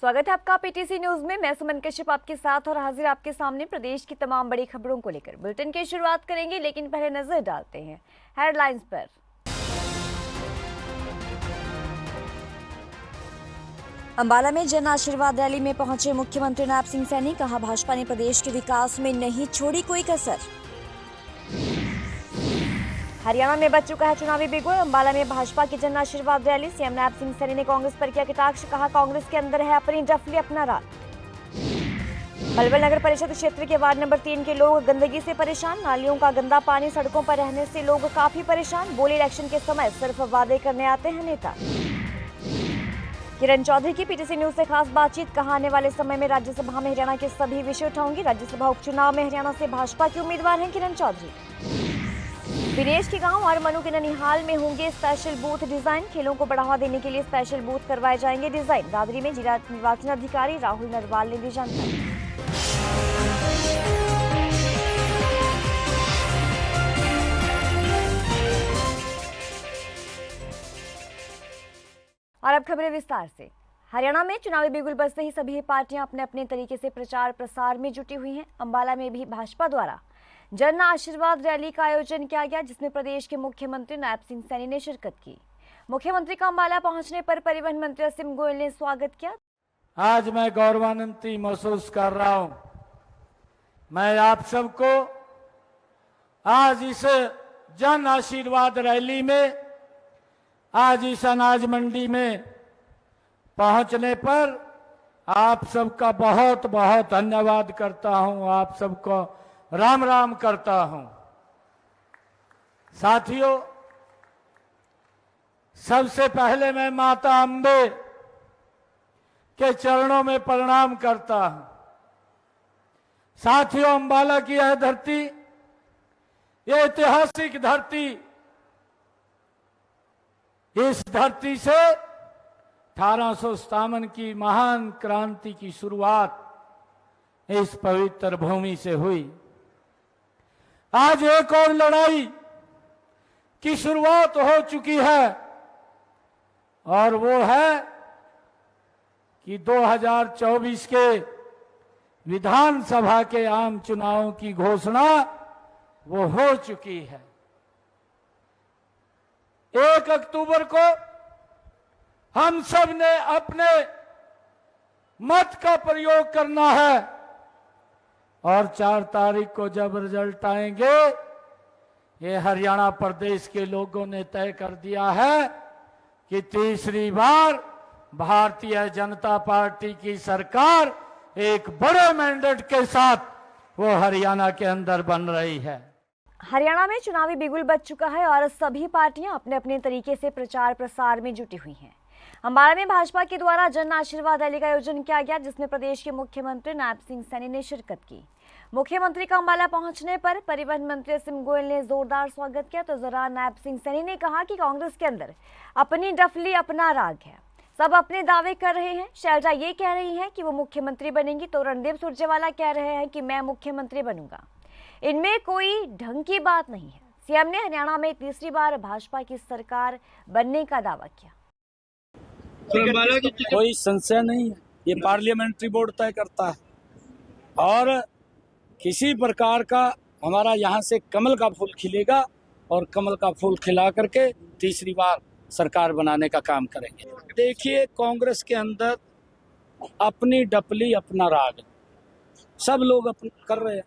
स्वागत है आपका पीटीसी न्यूज में। मैं सुमन कश्यप आपके साथ और हाजिर आपके सामने प्रदेश की तमाम बड़ी खबरों को लेकर। बुलेटिन की शुरुआत करेंगे, लेकिन पहले नजर डालते हैं हेडलाइंस पर। अंबाला में जन आशीर्वाद रैली में पहुंचे मुख्यमंत्री नायब सिंह सैनी, कहा भाजपा ने प्रदेश के विकास में नहीं छोड़ी कोई कसर। हरियाणा में बच चुका है चुनावी बिगुल, अंबाला में भाजपा की जन आशीर्वाद रैली। सीएम नायब सिंह सैनी ने कांग्रेस पर किया कटाक्ष, कहा कांग्रेस के अंदर है अपनी डफली अपना राज। पलवल नगर परिषद क्षेत्र के वार्ड नंबर 3 के लोग गंदगी से परेशान, नालियों का गंदा पानी सड़कों पर रहने से लोग काफी परेशान। बोले इलेक्शन के समय सिर्फ वादे करने आते हैं नेता। किरण चौधरी की पीटीसी न्यूज से खास बातचीत, कहा आने वाले समय में राज्यसभा में हरियाणा के सभी विषय उठाऊंगी। राज्यसभा उपचुनाव में हरियाणा से भाजपा की उम्मीदवार हैं किरण चौधरी। विनेश के गांव और मनु के ननिहाल में होंगे स्पेशल बूथ डिजाइन, खेलों को बढ़ावा देने के लिए स्पेशल बूथ करवाए जाएंगे डिजाइन। दादरी में जिला निर्वाचन अधिकारी राहुल नरवाल ने दी जानकारी। और अब खबरें विस्तार से। हरियाणा में चुनावी बिगुल बजते ही सभी पार्टियां अपने अपने तरीके से प्रचार प्रसार में जुटी हुई हैं। अंबाला में भी भाजपा द्वारा जन आशीर्वाद रैली का आयोजन किया गया, जिसमें प्रदेश के मुख्यमंत्री नायब सिंह सैनी ने शिरकत की। मुख्यमंत्री का अंबाला पहुंचने पर परिवहन मंत्री असीम गोयल ने स्वागत किया। आज मैं गौरवान्वित महसूस कर रहा हूं। मैं आप सबको आज इस जन आशीर्वाद रैली में, आज इस अनाज मंडी में पहुंचने पर आप सबका बहुत बहुत धन्यवाद करता हूं। आप सबको राम राम करता हूं। साथियों, सबसे पहले मैं माता अम्बे के चरणों में प्रणाम करता हूं। साथियों, अंबाला की यह धरती, ये ऐतिहासिक धरती, इस धरती से 1857 की महान क्रांति की शुरुआत इस पवित्र भूमि से हुई। आज एक और लड़ाई की शुरुआत हो चुकी है, और वो है कि 2024 के विधानसभा के आम चुनावों की घोषणा वो हो चुकी है। 1 अक्टूबर को हम सब ने अपने मत का प्रयोग करना है, और 4 तारीख को जब रिजल्ट आएंगे, ये हरियाणा प्रदेश के लोगों ने तय कर दिया है कि तीसरी बार भारतीय जनता पार्टी की सरकार एक बड़े मैंडेट के साथ वो हरियाणा के अंदर बन रही है। हरियाणा में चुनावी बिगुल बज चुका है और सभी पार्टियां अपने अपने तरीके से प्रचार प्रसार में जुटी हुई हैं। अंबाला में भाजपा के द्वारा जन आशीर्वाद रैली का आयोजन किया गया, जिसमें प्रदेश के मुख्यमंत्री नायब सिंह सैनी ने शिरकत की। मुख्यमंत्री का अंबाला पहुंचने पर परिवहन मंत्री असीम गोयल ने जोरदार स्वागत किया। तो इस दौरान नायब सिंह सैनी ने कहा कि कांग्रेस के अंदर अपनी डफली अपना राग है, सब अपने दावे कर रहे हैं। शैलजा ये कह रही है कि वो मुख्यमंत्री बनेंगी, तो रणदीप सुरजेवाला कह रहे हैं कि मैं मुख्यमंत्री बनूंगा। इनमें कोई ढंग की बात नहीं है। सीएम ने हरियाणा में तीसरी बार भाजपा की सरकार बनने का दावा किया। कोई संशय नहीं है, ये पार्लियामेंट्री बोर्ड तय करता है, और किसी प्रकार का हमारा यहाँ से कमल का फूल खिलेगा, और कमल का फूल खिला करके तीसरी बार सरकार बनाने का काम करेंगे। देखिए, कांग्रेस के अंदर अपनी डपली अपना राग, सब लोग कर रहे हैं।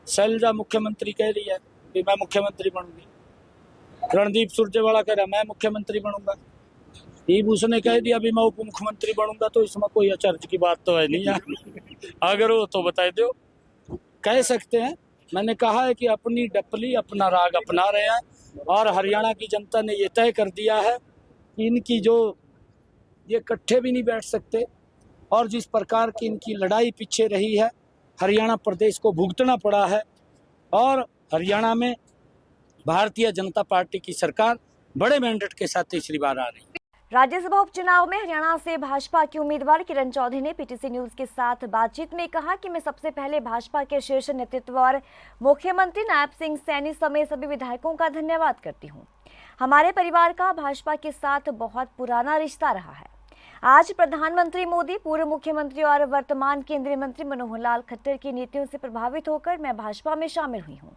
शैलजा मुख्यमंत्री कह रही है कि मैं मुख्यमंत्री बनूंगी, रणदीप सुरजेवाला कह रहा है मैं मुख्यमंत्री बनूंगा, भूषण ने कह दिया अभी मैं उप मुख्यमंत्री बनूंगा। तो इसमें कोई अचरज की बात तो है नहीं यार। अगर हो तो बता दो, कह सकते हैं। मैंने कहा है कि अपनी डपली अपना राग अपना रहे हैं, और हरियाणा की जनता ने ये तय कर दिया है कि इनकी जो ये इकट्ठे भी नहीं बैठ सकते, और जिस प्रकार की इनकी लड़ाई पीछे रही है, हरियाणा प्रदेश को भुगतना पड़ा है, और हरियाणा में भारतीय जनता पार्टी की सरकार बड़े मैंडेट के साथ तीसरी बार आ रही है। राज्यसभा उपचुनाव में हरियाणा से भाजपा की उम्मीदवार किरण चौधरी ने पीटीसी न्यूज के साथ बातचीत में कहा कि मैं सबसे पहले भाजपा के शीर्ष नेतृत्व और मुख्यमंत्री नायब सिंह सैनी समेत सभी विधायकों का धन्यवाद करती हूं। हमारे परिवार का भाजपा के साथ बहुत पुराना रिश्ता रहा है। आज प्रधानमंत्री मोदी, पूर्व मुख्यमंत्री और वर्तमान केंद्रीय मंत्री मनोहर लाल खट्टर की नीतियों से प्रभावित होकर मैं भाजपा में शामिल हुई हूं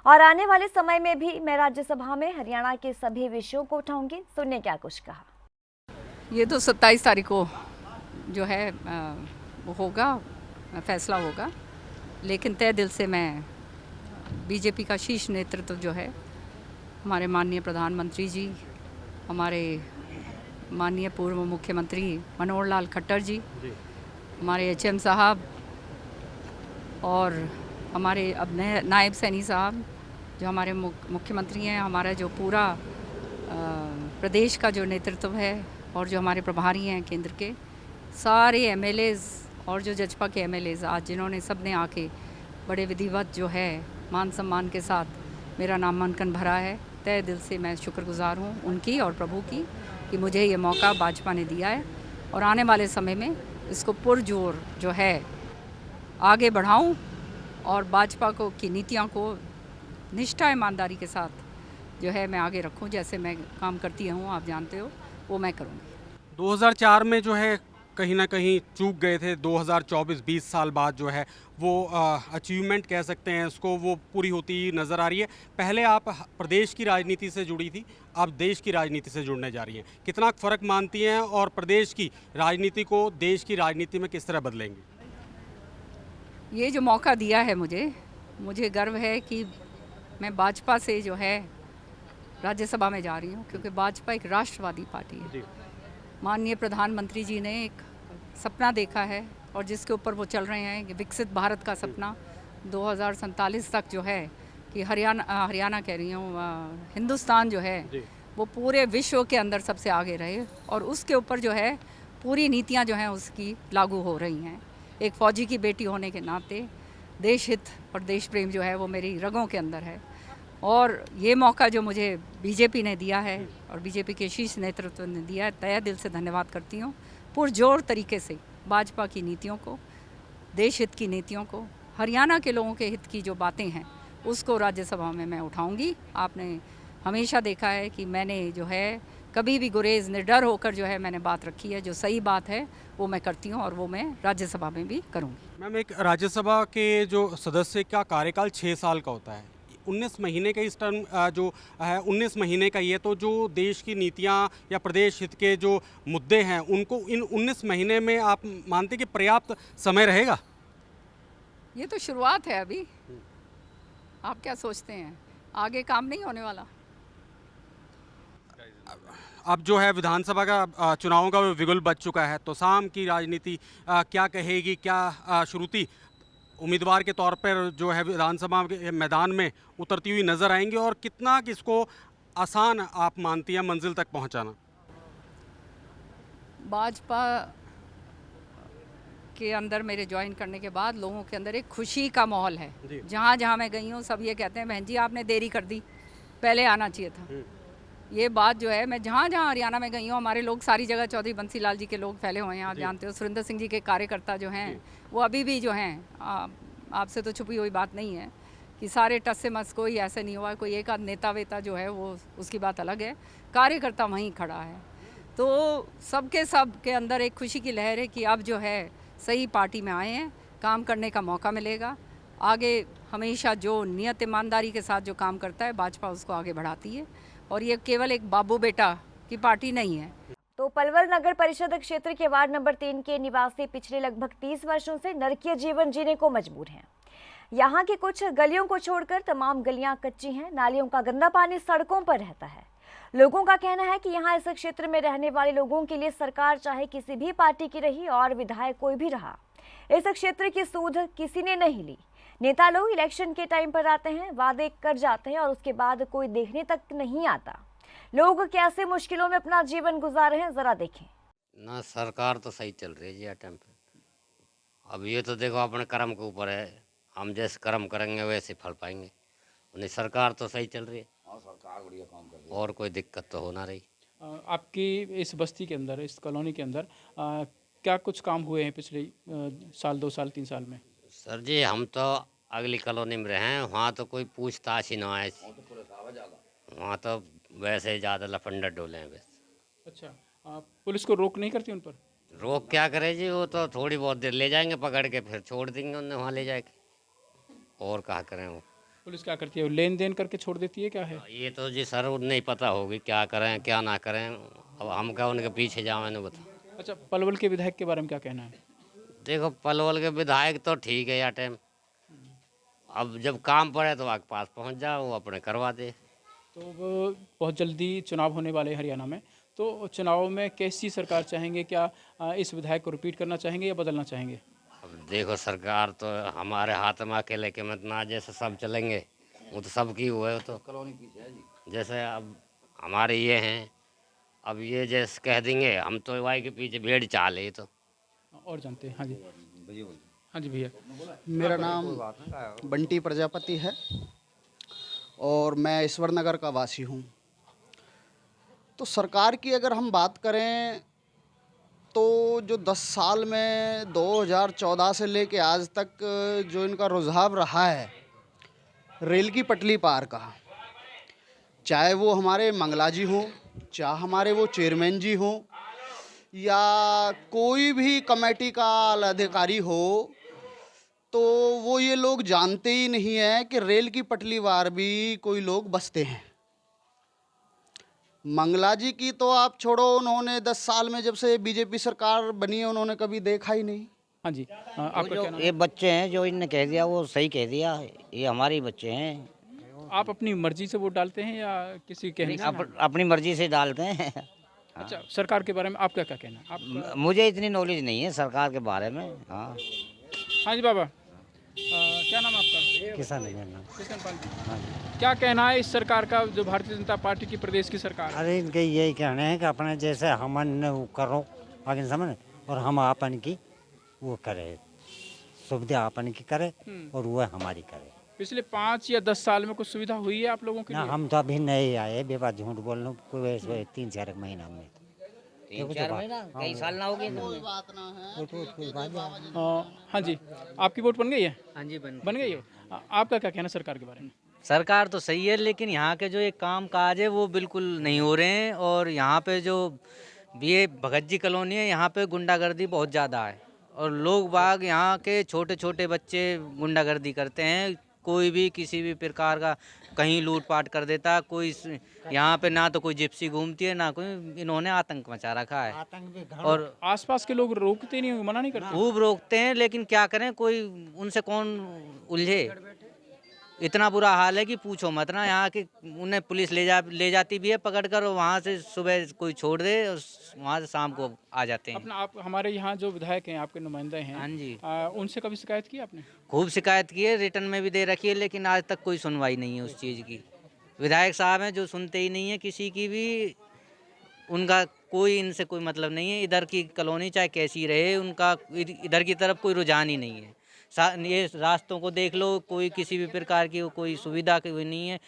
और आने वाले समय में भी मैं राज्यसभा में हरियाणा के सभी विषयों को उठाऊंगी। सुनने क्या कुछ कहा। ये तो 27 तारीख को जो है वो होगा, फैसला होगा, लेकिन तय दिल से मैं बीजेपी का शीर्ष नेतृत्व जो है, हमारे माननीय प्रधानमंत्री जी, हमारे माननीय पूर्व मुख्यमंत्री मनोहर लाल खट्टर जी, हमारे एचएम साहब और हमारे अब नायब सैनी साहब जो हमारे मुख्यमंत्री हैं, हमारा जो पूरा प्रदेश का जो नेतृत्व है और जो हमारे प्रभारी हैं केंद्र के सारे एमएलएज और जो जजपा के एमएलएज आज जिन्होंने सब ने आके बड़े विधिवत जो है मान सम्मान के साथ मेरा नामांकन भरा है, तय दिल से मैं शुक्रगुजार हूँ उनकी और प्रभु की कि मुझे ये मौका भाजपा ने दिया है और आने वाले समय में इसको पुरजोर जो है आगे बढ़ाऊं और भाजपा को की नीतियों को निष्ठा ईमानदारी के साथ जो है मैं आगे रखूं। जैसे मैं काम करती हूँ, आप जानते हो, वो मैं करूँगी। 2004 में जो है कहीं ना कहीं चूक गए थे। 2024 20 साल बाद जो है वो अचीवमेंट कह सकते हैं उसको, वो पूरी होती नज़र आ रही है। पहले आप प्रदेश की राजनीति से जुड़ी थी, अब देश की राजनीति से जुड़ने जा रही हैं। कितना फ़र्क मानती हैं और प्रदेश की राजनीति को देश की राजनीति में किस तरह बदलेंगी? ये जो मौका दिया है मुझे गर्व है कि मैं भाजपा से जो है राज्यसभा में जा रही हूँ, क्योंकि भाजपा एक राष्ट्रवादी पार्टी है। माननीय प्रधानमंत्री जी ने एक सपना देखा है और जिसके ऊपर वो चल रहे हैं कि विकसित भारत का सपना 2047 तक जो है कि हरियाणा कह रही हूँ, हिंदुस्तान जो है वो पूरे विश्व के अंदर सबसे आगे रहे और उसके ऊपर जो है पूरी नीतियाँ जो हैं उसकी लागू हो रही हैं। एक फ़ौजी की बेटी होने के नाते देश हित और देश प्रेम जो है वो मेरी रगों के अंदर है और ये मौका जो मुझे बीजेपी ने दिया है और बीजेपी के शीर्ष नेतृत्व ने दिया है, तहे दिल से धन्यवाद करती हूँ। पुरजोर तरीके से भाजपा की नीतियों को, देश हित की नीतियों को, हरियाणा के लोगों के हित की जो बातें हैं उसको राज्यसभा में मैं उठाऊंगी। आपने हमेशा देखा है कि मैंने जो है कभी भी गुरेज निडर होकर जो है मैंने बात रखी है, जो सही बात है वो मैं करती हूँ और वो मैं राज्यसभा में भी करूँगी। मैम, एक राज्यसभा के जो सदस्य का कार्यकाल 6 साल का होता है, 19 महीने का इस टर्म जो है 19 महीने का ये, तो जो देश की नीतियाँ या प्रदेश हित के जो मुद्दे हैं उनको इन 19 महीने में आप मानते कि पर्याप्त समय रहेगा? ये तो शुरुआत है अभी। आप क्या सोचते हैं, आगे काम नहीं होने वाला? अब जो है विधानसभा का चुनावों का बिगुल बज चुका है, तो शाम की राजनीति क्या कहेगी? क्या श्रुति उम्मीदवार के तौर पर जो है विधानसभा के मैदान में उतरती हुई नज़र आएंगी और कितना किसको आसान आप मानती हैं मंजिल तक पहुंचाना? भाजपा के अंदर मेरे ज्वाइन करने के बाद लोगों के अंदर एक खुशी का माहौल है। जहाँ जहाँ मैं गई हूँ सब ये कहते हैं बहन जी आपने देरी कर दी, पहले आना चाहिए था। ये बात जो है, मैं जहाँ जहाँ हरियाणा में गई हूँ हमारे लोग सारी जगह चौधरी बंसी लाल जी के लोग फैले हुए हैं। आप जानते हो सुरेंद्र सिंह जी के कार्यकर्ता जो हैं वो अभी भी जो हैं, आपसे तो छुपी हुई बात नहीं है कि सारे टस से मस कोई ऐसे नहीं हुआ, कोई एक आध नेता वेता जो है वो उसकी बात अलग है, कार्यकर्ता वहीं खड़ा है। तो सबके सब के अंदर एक खुशी की लहर है कि अब जो है सही पार्टी में आए हैं, काम करने का मौका मिलेगा। आगे हमेशा जो नियत ईमानदारी के साथ जो काम करता है भाजपा उसको आगे बढ़ाती है और ये केवल एक बाबू बेटा की पार्टी नहीं है। तो पलवल नगर परिषद क्षेत्र के वार्ड नंबर 3 के निवासी पिछले लगभग 30 वर्षों से नरकीय जीवन जीने को मजबूर हैं। यहाँ की कुछ गलियों को छोड़कर तमाम गलियां कच्ची हैं। नालियों का गंदा पानी सड़कों पर रहता है। लोगों का कहना है कि यहाँ इस क्षेत्र में रहने वाले लोगों के लिए सरकार चाहे किसी भी पार्टी की रही और विधायक कोई भी रहा, इस क्षेत्र की सूध किसी ने नहीं ली। नेता लोग इलेक्शन के टाइम पर आते हैं, वादे कर जाते हैं और उसके बाद कोई देखने तक नहीं आता। लोग कैसे मुश्किलों में अपना जीवन गुजार रहे हैं, जरा देखें। ना सरकार तो सही चल रही है जी टाइम पे। अब ये तो देखो अपने कर्म के ऊपर है, हम जैसे कर्म करेंगे वैसे फल पाएंगे। उन्हें सरकार तो सही चल रही है और सरकार बढ़िया काम कर रही है और कोई दिक्कत तो हो ना रही। आपकी इस बस्ती के अंदर, इस कॉलोनी के अंदर क्या कुछ काम हुए हैं पिछले साल 2 साल 3 साल में? सर जी हम तो अगली कॉलोनी में रहे हैं, वहाँ तो कोई पूछताछ ही ना है। वहाँ तो वैसे ज़्यादा लफंडर डोले हैं बस। अच्छा, पुलिस को रोक नहीं करती उन पर? रोक क्या करे जी, वो तो थोड़ी बहुत देर ले जाएंगे पकड़ के, फिर छोड़ देंगे उन्हें वहाँ ले जाके, और कहा करें वो। पुलिस क्या करती है, लेन देन करके छोड़ देती है, क्या है? ये तो जी सर नहीं पता होगी क्या करें क्या ना करें, अब हम क्या उनके पीछे जाएं ना बता। अच्छा, पलवल के विधायक के बारे में क्या कहना है? देखो पलवल के विधायक तो ठीक है यार टाइम, अब जब काम पड़े तो आगे पास पहुंच जाओ, वो अपने करवा दे। तो वो बहुत जल्दी चुनाव होने वाले हैं हरियाणा में, तो चुनाव में कैसी सरकार चाहेंगे? क्या इस विधायक को रिपीट करना चाहेंगे या बदलना चाहेंगे? अब देखो सरकार तो हमारे हाथ में अकेले के मत ना, जैसे सब चलेंगे वो तो सबकी हुआ है, वो तो जैसे अब हमारे ये हैं, अब ये जैसे कह देंगे हम तो वाई के पीछे भेड़ चाल है, तो और जानते हैं। हाँ जी, हाँ जी भैया। मेरा नाम बंटी प्रजापति है और मैं ईश्वर नगर का वासी हूँ। तो सरकार की अगर हम बात करें तो जो 10 साल में 2014 से लेके आज तक जो इनका रुझाव रहा है रेल की पटली पार का, चाहे वो हमारे मंगला जी हों, चाहे हमारे वो चेयरमैन जी हों, या कोई भी कमेटी का अधिकारी हो, तो वो ये लोग जानते ही नहीं है कि रेल की पटली वार भी कोई लोग बसते हैं। मंगला जी की तो आप छोड़ो, उन्होंने 10 साल में जब से बीजेपी सरकार बनी है उन्होंने कभी देखा ही नहीं। हाँ जी, आपका क्या नाम? ये बच्चे हैं जो इनने कह दिया वो सही कह दिया, ये हमारे ही बच्चे हैं। आप अपनी मर्जी से वोट डालते हैं या किसी कहने से? अपनी मर्जी से डालते हैं। अच्छा, सरकार के बारे में आपका क्या कहना है? आप मुझे इतनी नॉलेज नहीं है सरकार के बारे में। हाँ हाँ जी बाबा, क्या नाम है आपका? किसान है मेरा नाम। किशन पाल जी, क्या कहना है इस सरकार का, जो भारतीय जनता पार्टी की प्रदेश की सरकार है? अरे इनके यही कहना है कि अपने जैसे हम वो करो आगे समझ, और हम अपन की वो करे, सुविधा अपन की करे और वो हमारी करे। पिछले 5 या 10 साल में कुछ सुविधा हुई है आप लोगों के ना लिए? हम तो अभी नए आए, बेबा झूठ बोल रहा हूँ, कोई ऐसे 3-4 महीना में। 3-4 महीना, कई साल ना हो गए। हाँ जी, आपकी वोट बन गई है? हाँ जी, बन गई हो। आपका क्या कहना है सरकार के बारे में? सरकार तो सही है, लेकिन यहाँ के जो ये काम काज है वो बिल्कुल नहीं हो रहे हैं। और यहाँ पे जो ये भगत जी कॉलोनी है, यहाँ पे गुंडागर्दी बहुत ज़्यादा है और लोग बाग यहाँ के छोटे छोटे बच्चे गुंडागर्दी करते हैं। कोई भी किसी भी प्रकार का कहीं लूटपाट कर देता, कोई यहाँ पे ना तो कोई जिप्सी घूमती है ना कोई, इन्होंने आतंक मचा रखा है। और आसपास के लोग रोकते नहीं, मना नहीं करते? खूब रोकते हैं, लेकिन क्या करें, कोई उनसे कौन उलझे। इतना बुरा हाल है कि पूछो मत ना। यहाँ के उन्हें पुलिस ले जाती भी है पकड़ कर, और वहाँ से सुबह कोई छोड़ दे और वहाँ से शाम को आ जाते हैं। अपना आप हमारे यहाँ जो विधायक हैं, आपके नुमाइंदे हैं, हाँ जी, उनसे कभी शिकायत की आपने? खूब शिकायत की है, रिटर्न में भी दे रखी है, लेकिन आज तक कोई सुनवाई नहीं है उस चीज़ की। विधायक साहब हैं जो सुनते ही नहीं है किसी की भी, उनका कोई इनसे कोई मतलब नहीं है। इधर की कॉलोनी चाहे कैसी रहे, उनका इधर की तरफ कोई रुझान ही नहीं है। ये रास्तों को देख लो, कोई किसी भी प्रकार की कोई सुविधा की नहीं है।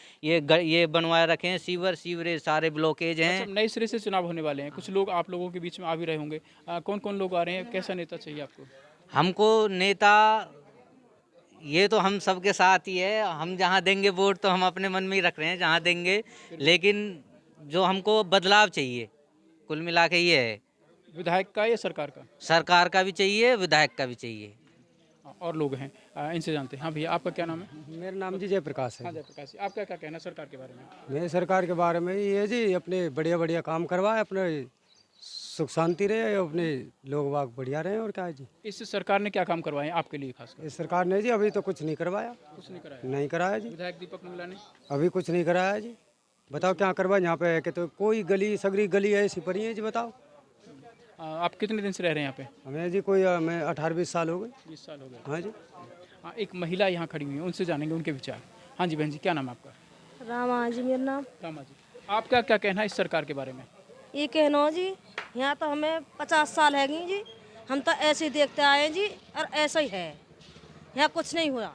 ये बनवाए रखे हैं सीवरेज सारे ब्लॉकेज हैं। अच्छा, नए सिरे से चुनाव होने वाले हैं, कुछ लोग आप लोगों के बीच में आ भी रहे होंगे। कौन कौन लोग आ रहे हैं, कैसा नेता चाहिए आपको? हमको नेता ये तो हम सबके साथ ही है। हम जहाँ देंगे वोट तो हम अपने मन में ही रख रहे हैं, जहाँ देंगे, लेकिन जो हमको बदलाव चाहिए, कुल मिला के ये है। विधायक का या सरकार का? सरकार का भी चाहिए, विधायक का भी चाहिए। और लोग हैं, इनसे जानते हैं। हाँ भैया, आपका क्या नाम है? मेरा नाम जी जयप्रकाश हाँ है। जयप्रकाश जी, आपका क्या कहना है सरकार के बारे में? मेरे सरकार के बारे में ये जी अपने बढ़िया बढ़िया काम करवाए, अपने सुख शांति रहे, अपने लोग बाग बढ़िया रहे, और क्या है जी। इस सरकार ने क्या काम करवाए हैं आपके लिए खासकर? इस सरकार ने जी अभी तो कुछ नहीं करवाया। कुछ नहीं कराया? नहीं कराया जी, विधायक दीपक मंगला ने अभी कुछ नहीं कराया जी। बताओ क्या करवाए यहाँ पे, कि तो कोई गली सगरी गली ऐसी पड़ी है जी, बताओ। आप कितने दिन से रह रहे हैं यहाँ पे? हमें जी कोई हमें 18-20 साल हो गए। 20 साल हो गए। हाँ जी। एक महिला यहाँ खड़ी हुई है, उनसे जानेंगे उनके विचार। हाँ जी बहन जी, क्या नाम है आपका? रामा जी मेरा नाम। रामा जी, आपका क्या कहना है इस सरकार के बारे में? ये कहना जी, यहाँ तो हमें 50 साल है जी, हम तो ऐसे ही देखते आए जी, और ऐसा ही है, यहाँ कुछ नहीं हुआ।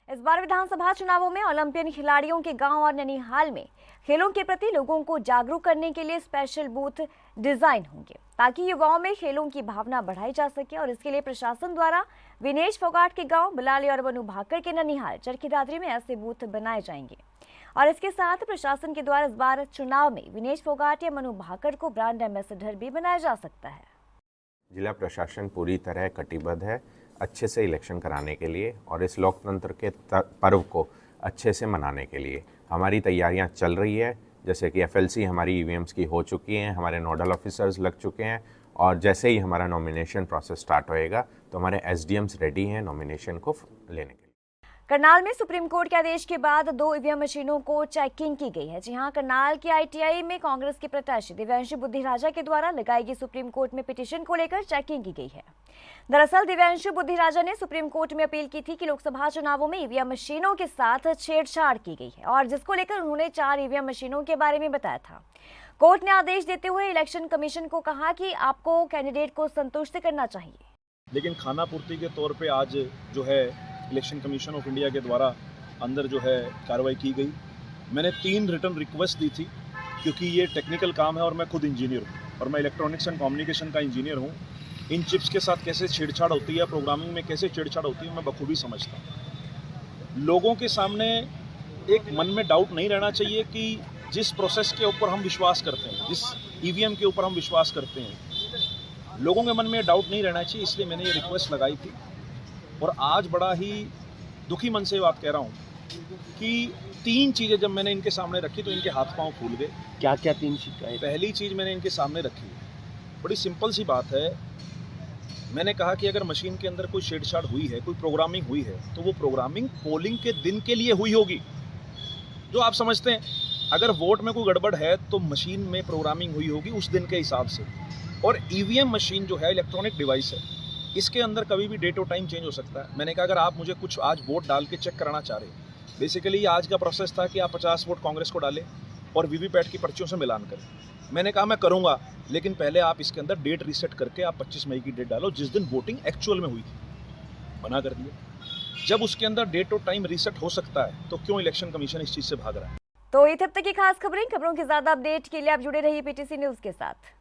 इस बार विधानसभा चुनावों में ओलंपियन खिलाड़ियों के गांव और ननिहाल में खेलों के प्रति लोगों को जागरूक करने के लिए स्पेशल बूथ डिजाइन होंगे, ताकि युवाओं में खेलों की भावना बढ़ाई जा सके। और इसके लिए प्रशासन द्वारा विनेश फोगाट के गांव, बलाली और वनु भाकर के ननिहाल, चरखी दादरी में ऐसे बूथ बनाए जाएंगे। और इसके साथ प्रशासन के द्वारा इस बार चुनाव में विनेश फोगाट या मनु भाकर को ब्रांड एम्बेसडर भी बनाया जा सकता है। जिला प्रशासन पूरी तरह कटिबद्ध है अच्छे से इलेक्शन कराने के लिए और इस लोकतंत्र के पर्व को अच्छे से मनाने के लिए। हमारी तैयारियां चल रही है, जैसे कि FLC हमारी EVMs की हो चुकी हैं, हमारे नोडल ऑफिसर्स लग चुके हैं और जैसे ही हमारा नॉमिनेशन प्रोसेस स्टार्ट होएगा तो हमारे SDMs रेडी हैं नॉमिनेशन को लेने के लिए। करनाल में सुप्रीम कोर्ट के आदेश के बाद 2 EVM मशीनों को चेकिंग की गई है। जी हां, करनाल की ITI में कांग्रेस के प्रत्याशी दिव्यांशु बुद्धिराजा के द्वारा लगाई गई सुप्रीम कोर्ट में पिटीशन को लेकर चेकिंग की गई है। दरअसल दिव्यांशु बुद्धिराजा ने सुप्रीम कोर्ट में अपील की थी कि लोकसभा चुनावों में EVM मशीनों के साथ छेड़छाड़ की गई है और जिसको लेकर उन्होंने 4 EVM मशीनों के बारे में बताया था। कोर्ट ने आदेश देते हुए इलेक्शन कमीशन को कहा कि आपको कैंडिडेट को संतुष्ट करना चाहिए, लेकिन खाना पूर्ति के तौर पे आज जो है इलेक्शन कमीशन ऑफ इंडिया के द्वारा अंदर जो है कार्रवाई की गई। मैंने 3 रिटर्न रिक्वेस्ट दी थी क्योंकि ये टेक्निकल काम है और मैं खुद इंजीनियर हूँ और मैं इलेक्ट्रॉनिक्स एंड कम्युनिकेशन का इंजीनियर हूँ। इन चिप्स के साथ कैसे छेड़छाड़ होती है, प्रोग्रामिंग में कैसे छेड़छाड़ होती है, मैं बखूबी समझता हूँ। लोगों के सामने एक मन में डाउट नहीं रहना चाहिए कि जिस प्रोसेस के ऊपर हम विश्वास करते हैं, जिस EVM के ऊपर हम विश्वास करते हैं, लोगों के मन में डाउट नहीं रहना चाहिए। इसलिए मैंने ये रिक्वेस्ट लगाई थी और आज बड़ा ही दुखी मन से बात कह रहा हूँ कि 3 चीज़ें जब मैंने इनके सामने रखी तो इनके हाथ पांव फूल गए। क्या क्या 3 चीज़ें? पहली चीज़ मैंने इनके सामने रखी, बड़ी सिंपल सी बात है। मैंने कहा कि अगर मशीन के अंदर कोई छेड़छाड़ हुई है, कोई प्रोग्रामिंग हुई है, तो वो प्रोग्रामिंग पोलिंग के दिन के लिए हुई होगी। जो आप समझते हैं अगर वोट में कोई गड़बड़ है तो मशीन में प्रोग्रामिंग हुई होगी उस दिन के हिसाब से। और EVM मशीन जो है इलेक्ट्रॉनिक डिवाइस है, इसके अंदर कभी भी डेट और टाइम चेंज हो सकता है। मैंने कहा अगर आप मुझे कुछ आज वोट डाल के चेक कराना चाह रहे, बेसिकली आज का प्रोसेस था कि आप 50 वोट कांग्रेस को डालें और वीवीपैट की पर्चियों से मिलान करें। मैंने कहा मैं करूंगा, लेकिन पहले आप इसके अंदर डेट रीसेट करके आप 25 मई की डेट डालो जिस दिन वोटिंग एक्चुअल में हुई थी। मना कर दिया। जब उसके अंदर डेट और टाइम रीसेट हो सकता है तो क्यों इलेक्शन कमीशन इस चीज़ से भाग रहा है? तो ये तब तक की खास खबरों की ज़्यादा अपडेट के लिए आप जुड़े रहिए PTC न्यूज़ के साथ।